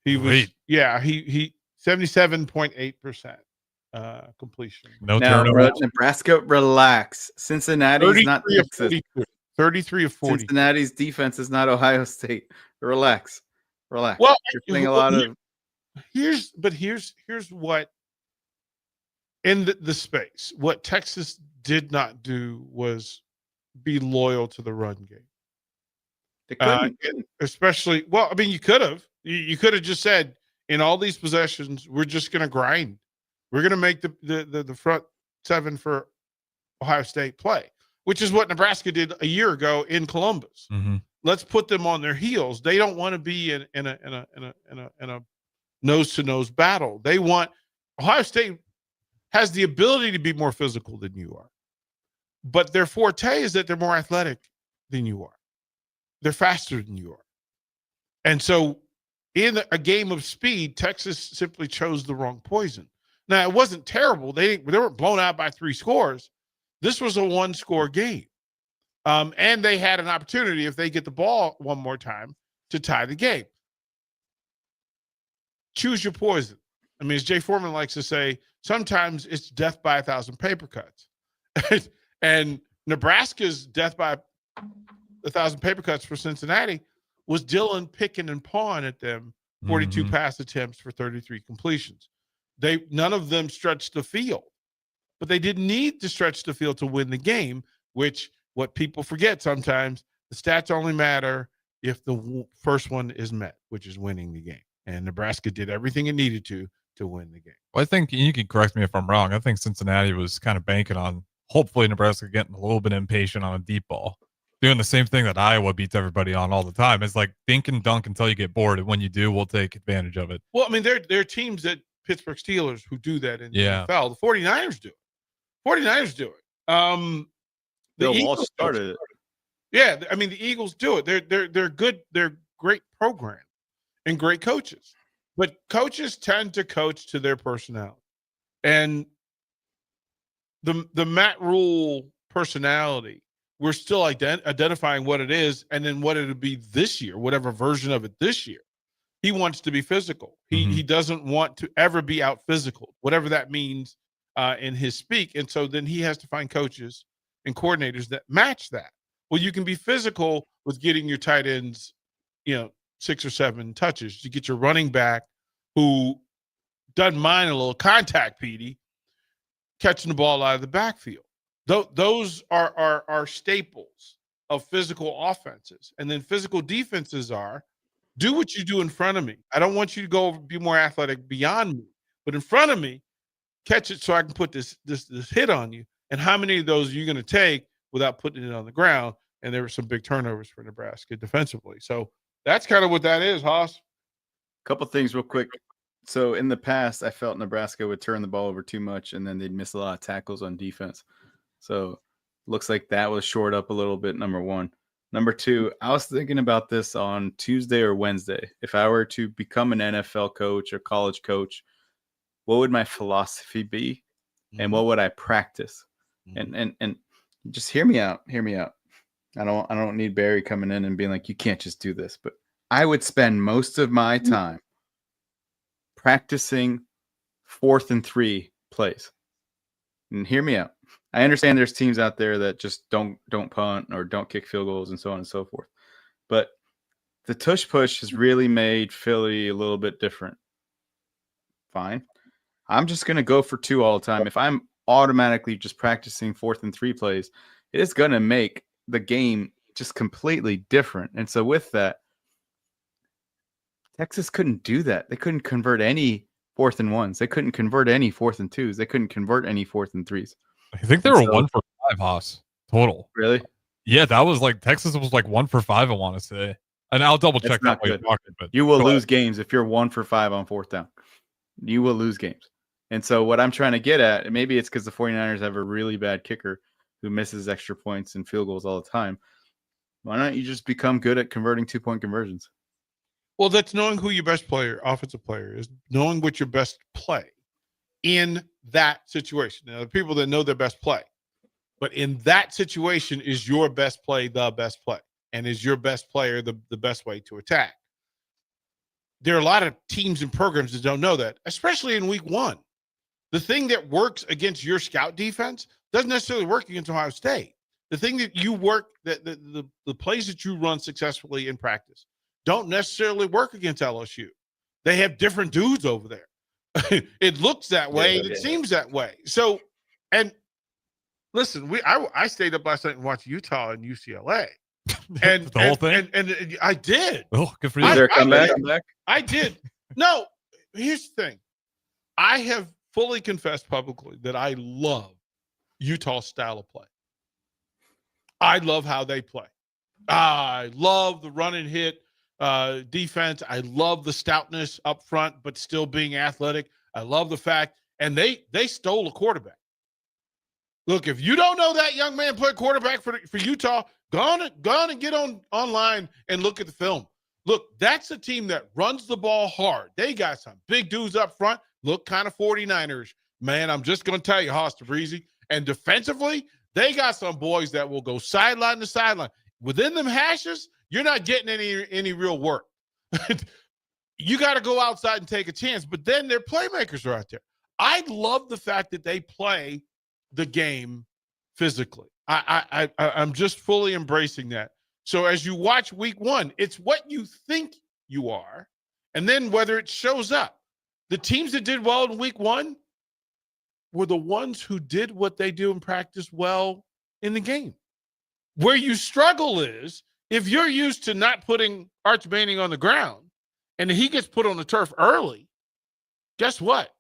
He was. Great. Yeah. He 77.8% completion. No Now, turnover. Nebraska, relax. Cincinnati's not 33 of Texas. 42. 33 of 40. Cincinnati's defense is not Ohio State. Relax. Well, You're playing a lot of. Here's what in the space. What Texas did not do was be loyal to the run game. They couldn't. Especially, well, I mean, you could have. You could have just said, in all these possessions, we're just going to grind. We're going to make the front seven for Ohio State play, which is what Nebraska did a year ago in Columbus. Mm-hmm. Let's put them on their heels. They don't want to be in a nose-to-nose battle. They want Ohio State has the ability to be more physical than you are, but their forte is that they're more athletic than you are. They're faster than you are, and so in a game of speed, Texas simply chose the wrong poison. Now, it wasn't terrible. They weren't blown out by 3 scores. This was a 1-score game. And they had an opportunity, if they get the ball one more time, to tie the game. Choose your poison. I mean, as Jay Foreman likes to say, sometimes it's death by 1,000 paper cuts. And Nebraska's death by 1,000 paper cuts for Cincinnati was Dylan picking and pawing at them 42 pass attempts for 33 completions. None of them stretched the field, but they didn't need to stretch the field to win the game, which what people forget sometimes, the stats only matter if the first one is met, which is winning the game. And Nebraska did everything it needed to win the game. Well, I think you can correct me if I'm wrong. I think Cincinnati was kind of banking on hopefully Nebraska getting a little bit impatient on a deep ball. Doing the same thing that Iowa beats everybody on all the time. It's like dink and dunk until you get bored. And when you do, we'll take advantage of it. Well, I mean, there are teams that Pittsburgh Steelers who do that in the Yeah. NFL. The 49ers do it. 49ers do it. The Bill Eagles Walsh started it. Yeah, I mean, the Eagles do it. They're good. They're great program and great coaches. But coaches tend to coach to their personality. And the Matt Rule personality, we're still identifying what it is and then what it'll be this year, whatever version of it this year. He wants to be physical. He doesn't want to ever be out physical, whatever that means in his speak. And so then he has to find coaches and coordinators that match that. Well, you can be physical with getting your tight ends, 6 or 7 touches. You get your running back who doesn't mind a little contact, Petey, catching the ball out of the backfield. Those are staples of physical offenses. And then physical defenses are, do what you do in front of me. I don't want you to go be more athletic beyond me, but in front of me, catch it so I can put this hit on you. And how many of those are you going to take without putting it on the ground? And there were some big turnovers for Nebraska defensively. So that's kind of what that is, Haas. Couple things real quick. So in the past, I felt Nebraska would turn the ball over too much, and then they'd miss a lot of tackles on defense. So looks like that was shored up a little bit, number one. Number two, I was thinking about this on Tuesday or Wednesday. If I were to become an NFL coach or college coach, what would my philosophy be? And what would I practice? And just hear me out. Hear me out. I don't need Barry coming in and being like, you can't just do this. But I would spend most of my time practicing 4th and 3 plays. And hear me out. I understand there's teams out there that just don't punt or don't kick field goals and so on and so forth. But the tush push has really made Philly a little bit different. Fine. I'm just going to go for 2 all the time. If I'm automatically just practicing 4th and 3 plays, it is going to make the game just completely different. And so with that, Texas couldn't do that. They couldn't convert any 4th and 1s. They couldn't convert any 4th and 2s. They couldn't convert any 4th and 3s. I think they were 1 for 5, Haas, total. Really? Yeah, that was like Texas was like 1 for 5, I want to say. And I'll double check That's not that while good. you're talking, but You will go lose ahead. games if you're 1 for 5 on 4th down. You will lose games. And so what I'm trying to get at, and maybe it's because the 49ers have a really bad kicker who misses extra points and field goals all the time. Why don't you just become good at converting 2-point conversions? Well, that's knowing who your best player, offensive player is, knowing what your best play in that situation. Now, the people that know their best play, but in that situation, is your best play the best play? And is your best player the best way to attack? There are a lot of teams and programs that don't know that, especially in week 1. The thing that works against your scout defense doesn't necessarily work against Ohio State. The thing that you work, the plays that you run successfully in practice don't necessarily work against LSU. They have different dudes over there. It looks that way, and it seems that way. So, and listen, I stayed up last night and watched Utah and UCLA. And the whole thing? And I did. Oh, good for you. Is there a comeback? I did. No, here's the thing. I have fully confessed publicly that I love Utah's style of play. I love how they play. I love the run and hit defense. I love the stoutness up front, but still being athletic. I love the fact, and they stole a quarterback. Look, if you don't know that young man played quarterback for Utah, go on and get online and look at the film. Look, that's a team that runs the ball hard. They got some big dudes up front, look kind of 49ers. Man, I'm just going to tell you, Haas Tabrizi. And defensively, they got some boys that will go sideline to sideline. Within them hashes, you're not getting any real work. You got to go outside and take a chance. But then their playmakers are out there. I love the fact that they play the game physically. I'm just fully embracing that. So as you watch week 1, it's what you think you are, and then whether it shows up. The teams that did well in week 1 were the ones who did what they do in practice well in the game. Where you struggle is if you're used to not putting Arch Manning on the ground and he gets put on the turf early, guess what?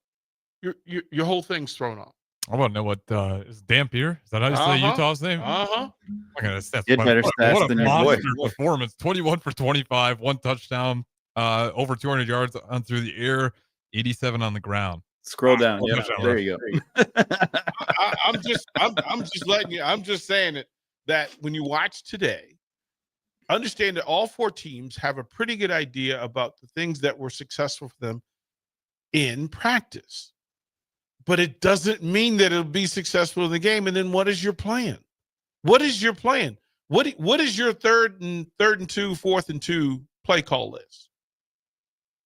Your whole thing's thrown off. I want to know what is Dampier? Is that how you say Utah's name? Uh-huh. I'm gonna stats. Get better stats What a than your boy. monster performance! 21 for 25, 1 touchdown, over 200 yards on through the air, 87 on the ground. Scroll down. Yeah, there you go. I'm just letting you. I'm just saying it that when you watch today, understand that all 4 teams have a pretty good idea about the things that were successful for them in practice. But it doesn't mean that it'll be successful in the game. And then what is your plan? What is your plan? What is your third and 2, 4th and 2 play call list?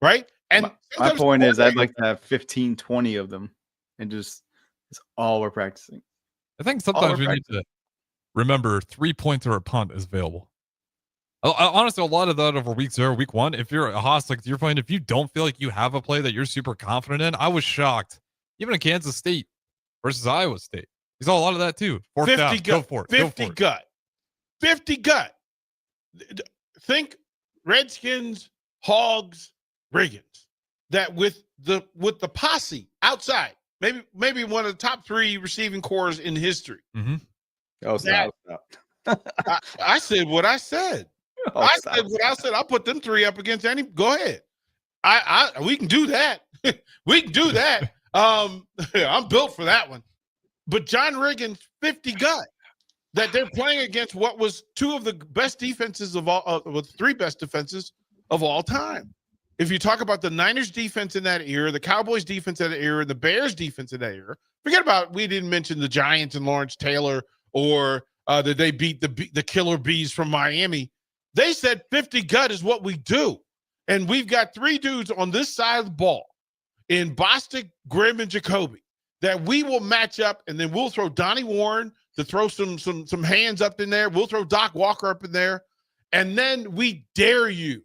Right? And my point is I'd like to have 15, 20 of them and just it's all we're practicing. I think sometimes we need to remember 3-pointer or punt is available. Honestly, a lot of that over week 0, week 1, if you're a Haas, like you're playing, if you don't feel like you have a play that you're super confident in, I was shocked. Even in Kansas State versus Iowa State. You saw a lot of that too. 4th down, go for it. 50 gut. 50 gut. Think Redskins, Hogs, Riggins. That with the posse outside, maybe one of the top 3 receiving corps in history. Mm-hmm. Oh, stop. I said what I said. I said what I said. I'll put them 3 up against any. Go ahead. We can do that. We can do that. I'm built for that one. But John Riggins, 50 gut, that they're playing against what was 2 of the best defenses of all, 3 best defenses of all time. If you talk about the Niners defense in that era, the Cowboys defense in that era, and the Bears defense in that era, forget about, we didn't mention the Giants and Lawrence Taylor or that they beat the Killer Bees from Miami. They said 50 gut is what we do. And we've got 3 dudes on this side of the ball in Bostic, Grimm, and Jacoby that we will match up, and then we'll throw Donnie Warren to throw some hands up in there. We'll throw Doc Walker up in there, and then we dare you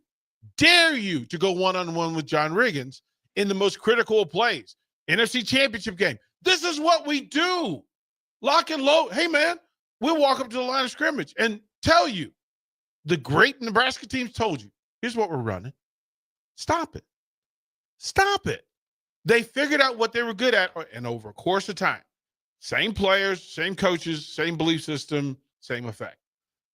to go one-on-one with John Riggins in the most critical of plays. NFC Championship game. This is what we do. Lock and load. Hey, man, we'll walk up to the line of scrimmage and tell you. The great Nebraska teams told you, here's what we're running. Stop it. Stop it. They figured out what they were good at, and over a course of time, same players, same coaches, same belief system, same effect.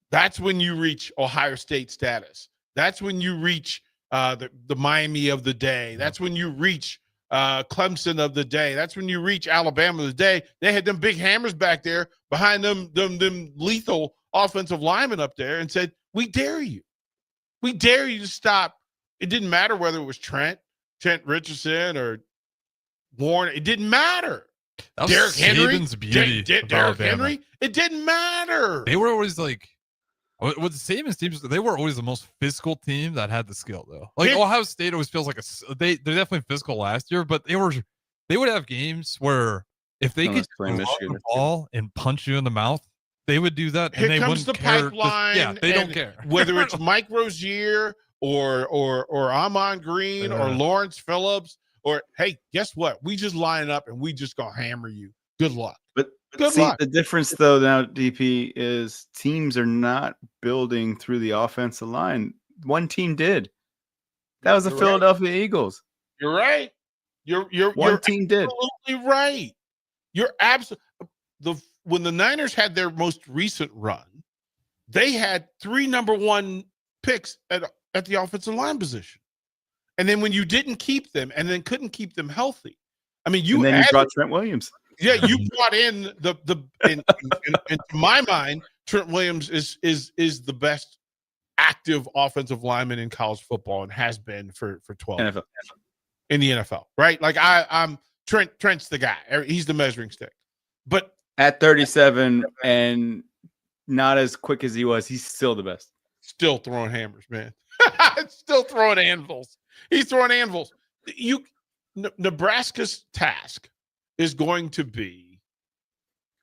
That's when you reach Ohio State status. That's when you reach the Miami of the day. That's when you reach Clemson of the day. That's when you reach Alabama of the day. They had them big hammers back there behind them lethal offensive linemen up there and said, we dare you. We dare you to stop. It didn't matter whether it was Trent Richardson or Warren. It didn't matter. That was Derrick Henry. Saban's beauty of Derrick Alabama. Henry. It didn't matter. They were always like, with the Saban's teams, they were always the most physical team that had the skill, though. Like Ohio State always feels like they're definitely physical last year, but they would have games where if they could run the ball and punch you in the mouth, they would do that. Here and they comes wouldn't the care. pipeline. They don't care. Whether it's Mike Rozier or Amon Green or Lawrence Phillips or, hey, guess what? We just line up and we just gonna hammer you. Good luck. But Good see, luck. the difference though now, DP, is teams are not building through the offensive line. One team did. That was the You're Philadelphia Eagles. You're right. You're One team did. absolutely right. You're absolutely when the Niners had their most recent run, they had 3 number 1 picks at the offensive line position. And then when you didn't keep them and then couldn't keep them healthy, I mean, you brought Trent Williams. Yeah, you brought in in my mind, Trent Williams is the best active offensive lineman in college football and has been for 12 NFL. In the NFL, right? Like I'm Trent's the guy. He's the measuring stick. But At 37 and not as quick as he was, he's still the best. Still throwing hammers, man. Still throwing anvils. He's throwing anvils. Nebraska's task is going to be,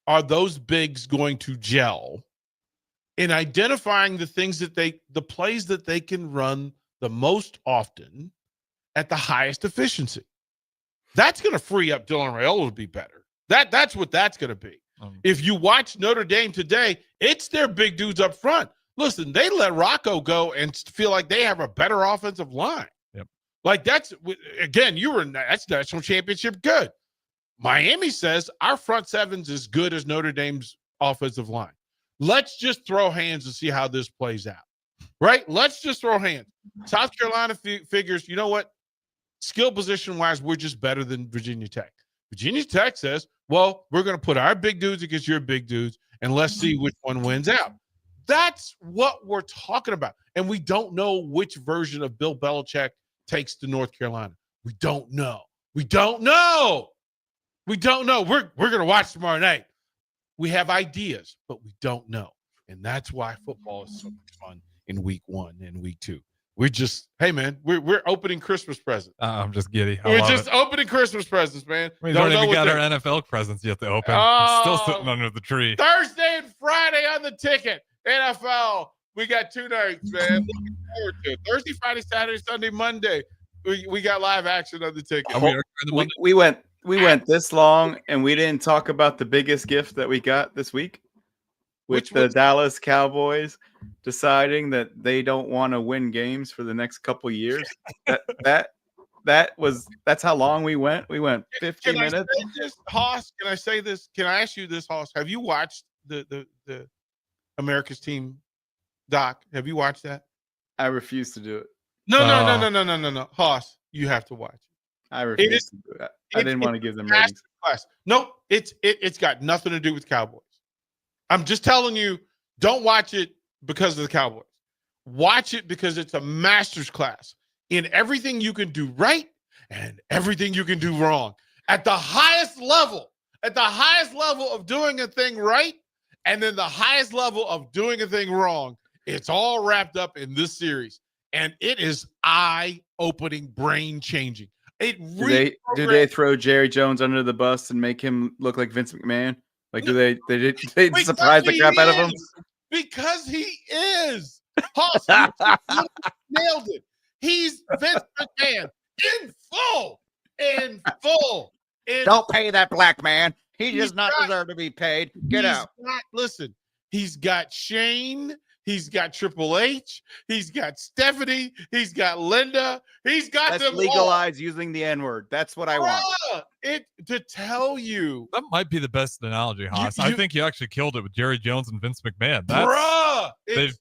are those bigs going to gel in identifying the plays that they can run the most often at the highest efficiency? That's going to free up Dylan Raiola to be better. That's what that's going to be. If you watch Notre Dame today, it's their big dudes up front. Listen, they let Rocco go and feel like they have a better offensive line. Yep. Like that's national championship good. Miami says our front seven's as good as Notre Dame's offensive line. Let's just throw hands and see how this plays out. Right? Let's just throw hands. South Carolina figures, you know what? Skill position wise, we're just better than Virginia Tech. Virginia Tech says, well, we're going to put our big dudes against your big dudes, and let's see which one wins out. That's what we're talking about. And we don't know which version of Bill Belichick takes to North Carolina. We don't know. We don't know. We don't know. We're going to watch tomorrow night. We have ideas, but we don't know. And that's why football is so much fun in week 1 and week 2. We're just, hey, man, we're opening Christmas presents. I'm just giddy. We're just opening Christmas presents, man. We don't even got our NFL presents yet to open. Still sitting under the tree. Thursday and Friday on the ticket. NFL. We got 2 nights, man. Looking forward to it. Thursday, Friday, Saturday, Sunday, Monday. We got live action on the ticket. We went this long and we didn't talk about the biggest gift that we got this week. With the Dallas Cowboys deciding that they don't want to win games for the next couple years. That's how long we went. We went 50 minutes. Can I say this, Hoss? Can I say this? Can I ask you this, Hoss? Have you watched the America's Team doc? Have you watched that? I refuse to do it. No. Hoss, you have to watch it. I refuse to do that. I didn't want to give them ratings. No, it's got nothing to do with Cowboys. I'm just telling you, don't watch it because of the Cowboys. Watch it because it's a master's class in everything you can do right and everything you can do wrong. At the highest level of doing a thing right and then the highest level of doing a thing wrong, it's all wrapped up in this series. And it is eye-opening, brain-changing. Do they throw Jerry Jones under the bus and make him look like Vince McMahon? Like, do they surprise the crap out of him? Because he is. Hoss, you nailed it. He's Vince McMahon in full. Don't pay that black man. He does not deserve to be paid. Get out. Listen, he's got Shane. He's got Triple H. He's got Stephanie. He's got Linda. He's got Let's them legalize using the N-word. That's what I want. It to tell you. That might be the best analogy, Haas. I think you actually killed it with Jerry Jones and Vince McMahon.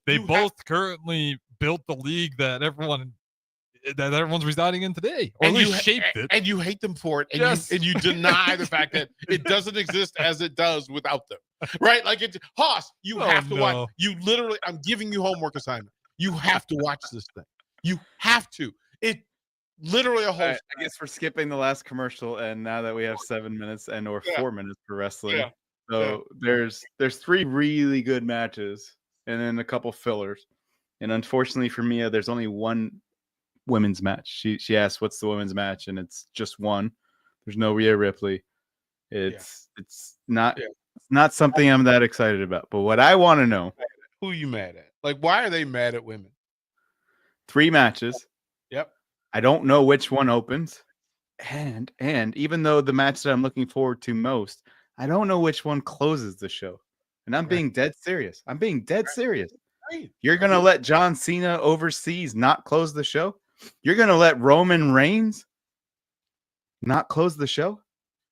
They both currently built the league that everyone's residing in today, or at least shaped it. And you hate them for it, and Yes. you deny the fact that it doesn't exist as it does without them. Right? Like Haas, you have to watch. You literally, I'm giving you homework assignment. You have to watch this thing. You have to. It literally a whole. I guess we're skipping the last commercial, and now that we have 7 minutes or 4 minutes for wrestling, so there's 3 really good matches, and then a couple fillers, and unfortunately for Mia, there's only one women's match. She asked, "What's the women's match?" and it's just one. There's no Rhea Ripley. It's not something I'm that excited about. But what I want to know, who you mad at? Like, why are they mad at women? 3 matches. Yep. I don't know which one opens. And even though the match that I'm looking forward to most, I don't know which one closes the show. And I'm being dead serious. I'm being dead serious. You're going to let John Cena overseas not close the show? You're going to let Roman Reigns not close the show?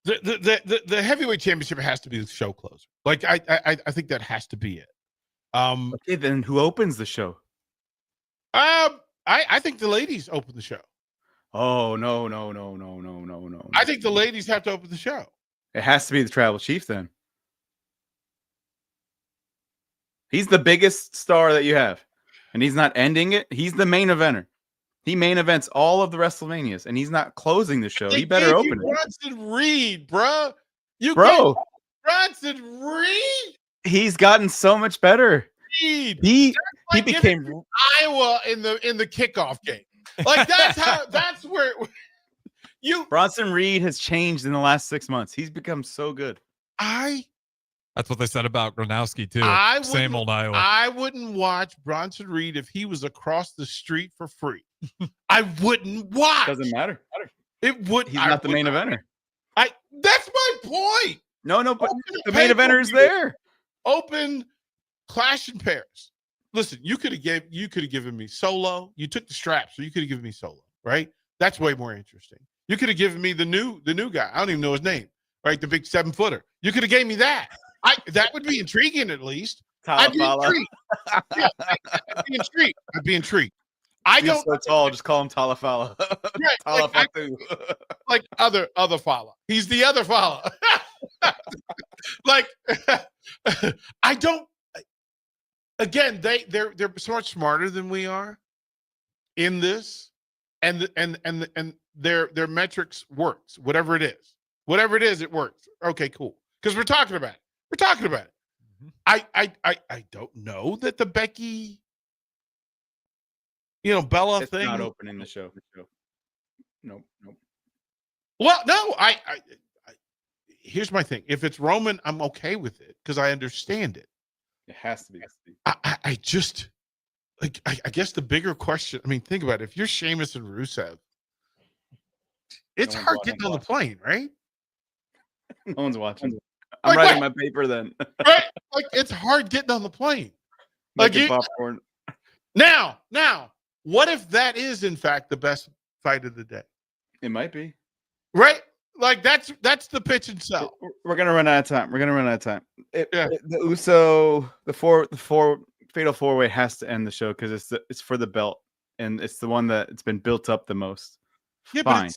The heavyweight championship has to be the show closer. Like I think that has to be it. Okay, then who opens the show? I think the ladies open the show. Oh no. I think the ladies have to open the show. It has to be the Tribal Chief then. He's the biggest star that you have, and he's not ending it. He's the main eventer. He main events all of the WrestleManias, and he's not closing the show. He better open it. Bronson Reed, bro. Bronson Reed. He's gotten so much better. Reed. He Like became giving Iowa in the kickoff game. Like that's where you. Bronson Reed has changed in the last 6 months. He's become so good. That's what they said about Gronowski too. Same old Iowa. I wouldn't watch Bronson Reed if he was across the street for free. I wouldn't watch. Doesn't matter. It would. He's not the main eventer. That's my point. No, but the main eventer is there. Open Clash in Paris. Listen, you could have given me Solo. You took the strap, so you could have given me Solo, right? That's way more interesting. You could have given me the new guy. I don't even know his name, right? The big 7-footer. You could have gave me that. That would be intriguing at least. I'd be intrigued. Yeah, I'd be intrigued. He's so tall, just call him Talafala. Right, like other Fala. He's the other Fala. Like I don't. Again, they're so much smarter than we are in this, and their metrics works. Whatever it is, it works. Okay, cool. Because we're talking about it. I don't know that the Becky, Bella it's thing. Not opening the show. Nope. Well, no. Here's my thing. If it's Roman, I'm okay with it because I understand it. It has to be. I just like. I guess the bigger question. I mean, think about it. If you're Sheamus and Rusev, it's hard getting on the plane, right? No one's watching. I'm writing my paper then. Right? Like it's hard getting on the plane. Like popcorn. Now, what if that is in fact the best fight of the day? It might be. Right? Like that's the pitch and sell. We're gonna run out of time. The Uso, the four fatal 4-way has to end the show because it's for the belt and it's the one that it's been built up the most. Yeah, fine. But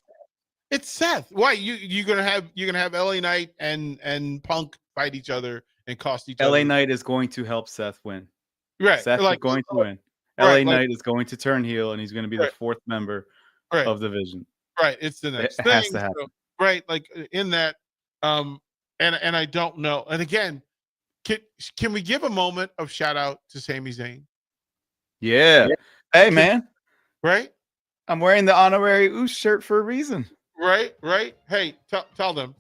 it's Seth. Why you're gonna have LA Knight and Punk fight each other and cost each other. LA Knight is going to help Seth win. Right. Seth is going to win. LA Knight is going to turn heel and he's going to be the 4th member of the Vision. Right. It's the next thing. It has to happen. So, right. Like in that, and I don't know. And again, can we give a moment of shout out to Sami Zayn? Yeah. Hey man. Right. I'm wearing the honorary Oos shirt for a reason. Right. Hey, tell them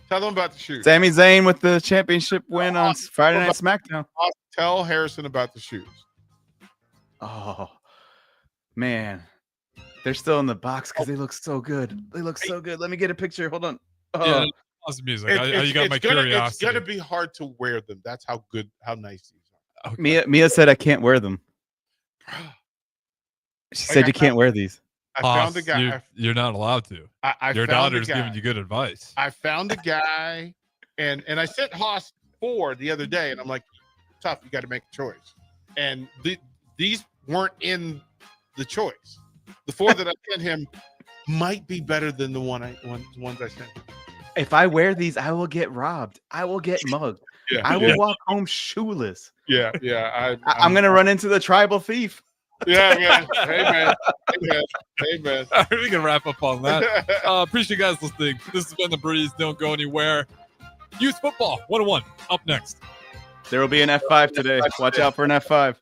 about the shoes. Sami Zayn with the championship win on Friday Night SmackDown. Tell Harrison about the shoes. Oh man, they're still in the box because they look so good. Let me get a picture. Hold on. Yeah, awesome music. You got my curiosity. It's gonna be hard to wear them. That's how nice these are. Mia said I can't wear them. She said you can't wear these. I found a guy. You're not allowed to. I Your found a daughter's guy. giving you good advice. I found a guy, and I sent Haas 4 the other day, and I'm like, tough, you got to make a choice. And these weren't in the choice. The 4 that I sent him might be better than the ones I sent him. If I wear these, I will get robbed. I will get mugged. Yeah, I will yeah. walk home shoeless. Yeah. I'm gonna run into the tribal thief. Yeah, man. Hey, man. All right, we can wrap up on that. Appreciate you guys listening. This has been The Breeze. Don't go anywhere. Youth Football 101 up next. There will be an F5 today. Watch out for an F5.